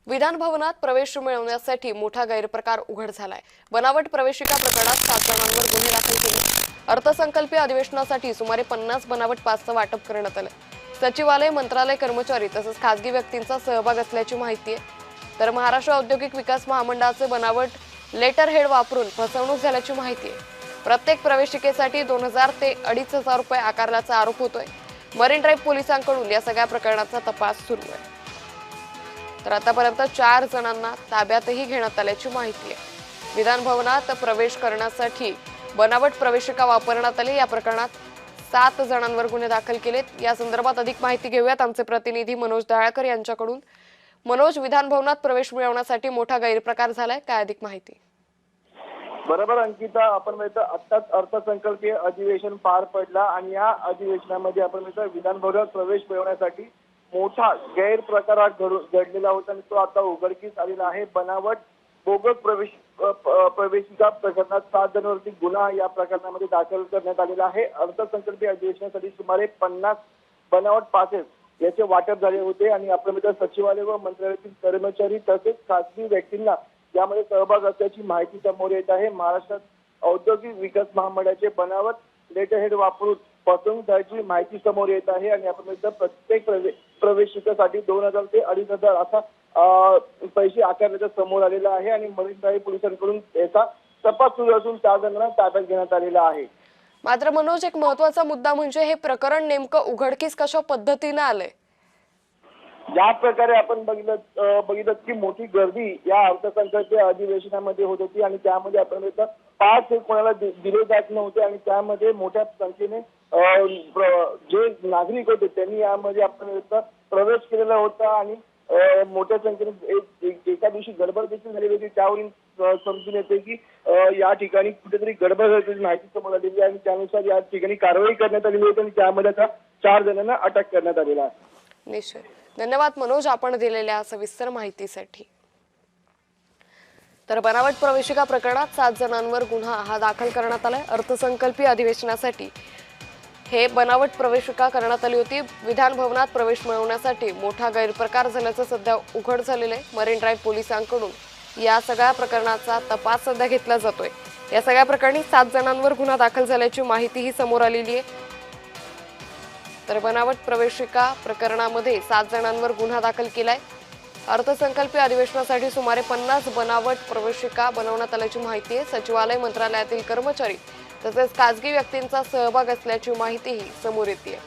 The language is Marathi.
विधान भवनात प्रवेश मिळवण्यासाठी मोठा गैरप्रकार उघड झालाय। बनावट प्रवेशिका प्रकरणात 7 जणांवर गुन्हे दाखल केले। अर्थसंकल्पीय अधिवेशनासाठी सुमारे 50 बनावट पासचं वाटप करण्यात आलं। सचिवालय, मंत्रालय कर्मचारी तसंच खासगी व्यक्तींचा सहभाग असल्याची माहिती आहे। तर महाराष्ट्र औद्योगिक विकास महामंडळाचे बनावट लेटर हेड वापरून फसवणूक झाल्याची माहिती आहे। प्रत्येक प्रवेशिकेसाठी 2000 ते 2500 रुपये आकारल्याचा आरोप होतोय। मरीन ड्राईव्ह पोलिसांकडून या सगळ्या प्रकरणाचा तपास सुरू आहे। तर आतापर्यंत 4 जणांना ताब्यातही घेण्यात आल्याची माहिती आहे। विधान भवनात प्रवेश करण्यासाठी बनावट प्रवेशिका वापरण्यात आली। या प्रकरणात 7 जणांवर गुन्हे दाखल केलेत। या संदर्भात अधिक माहिती घेऊयात आमचे प्रतिनिधी मनोज दहाळकर यांच्याकडून। मनोज, विधान भवनात प्रवेश मिळवण्यासाठी मोठा गैरप्रकार झालाय, काय अधिक माहिती? बरोबर अंकिता, आपण म्हणतो आत्ताच अर्थसंकल्पीय अधिवेशन पार पडला आणि या अधिवेशनामध्ये आपण म्हणतो विधान भवनात प्रवेश मिळवण्यासाठी मोठा गैरप्रकार घडलेला होता आणि तो आता उघडकीस आलेला आहे। बनावट बोगस प्रवेशिका प्रकरणात 7 जणांवरती गुन्हा या प्रकरणामध्ये दाखल करण्यात आलेला आहे। अर्थसंकल्पीय अधिवेशनासाठी सुमारे 50 बनावट पासेस याचे वाटप झाले होते आणि आपण म्हणतो सचिवालय व मंत्रालयातील कर्मचारी तसेच खासगी व्यक्तींना यामध्ये सहभाग असल्याची माहिती समोर येत आहे। महाराष्ट्रात औद्योगिक विकास महामंडळाचे बनावट लेटर हेड वापरून फसवणूक झाल्याची माहिती समोर येत आहे आणि आपण म्हणतो प्रत्येक प्रवेशिकेसाठी 2000 ते 2500 असा पैसे आकारण्याचं समोर आलेला आहे आणि मरीन ड्राईव्ह पोलिसांकडून याचा तपास सुरू असून 4 जणांना ताब्यात घेण्यात आलेला आहे। मात्र मनोज, एक महत्त्वाचा मुद्दा म्हणजे हे प्रकरण नेमकं उघडकीस कशा पद्धतीने आलंय? ज्या प्रकारे आपण बघितलं की मोठी गर्दी या अर्थसंकल्पीय अधिवेशनामध्ये होत होती आणि त्यामध्ये आपण म्हणतो पास हे कोणाला दिले जात नव्हते आणि त्यामध्ये मोठ्या संख्येने जे नागरिक होते त्यांनी यामध्ये आपण म्हणतो प्रवेश केलेला होता आणि मोठ्या संख्येने एका दिवशी गडबड देखील झालेली होती। त्यावरून समजून येते की या ठिकाणी कुठेतरी गडबड झाल्याची माहिती समोर आलेली आहे आणि त्यानुसार या ठिकाणी कारवाई करण्यात आलेली होती आणि त्यामध्ये आता 4 जणांना अटक करण्यात आलेला आहे। निश्चित, धन्यवाद मनोज आपण दिलेल्या सविस्तर माहितीसाठी। तर बनावट प्रवेशिका प्रकरणात 7 जणांवर गुन्हा दाखल करण्यात आलाय। अर्थसंकल्पीय अधिवेशनासाठी हे बनावट प्रवेशिका करण्यात आली होती। विधान भवनात प्रवेश मिळवण्यासाठी मोठा गैरप्रकार झाल्याचं सध्या उघड झालेलं आहे। मरीन ड्राईव्ह पोलिसांकडून या सगळ्या प्रकरणाचा तपास सध्या घेतला जातोय। या सगळ्या प्रकरणी 7 जणांवर गुन्हा दाखल झाल्याची माहितीही समोर आलेली आहे। तर बनावट प्रवेशिका प्रकरणामध्ये 7 जणांवर गुन्हा दाखल केलाय। अर्थसंकल्पीय अधिवेशनासाठी सुमारे 50 बनावट प्रवेशिका बनवण्यात आल्याची माहिती आहे। सचिवालय, मंत्रालयातील कर्मचारी तसेच खासगी व्यक्तींचा सहभाग असल्याची माहितीही समोर येते।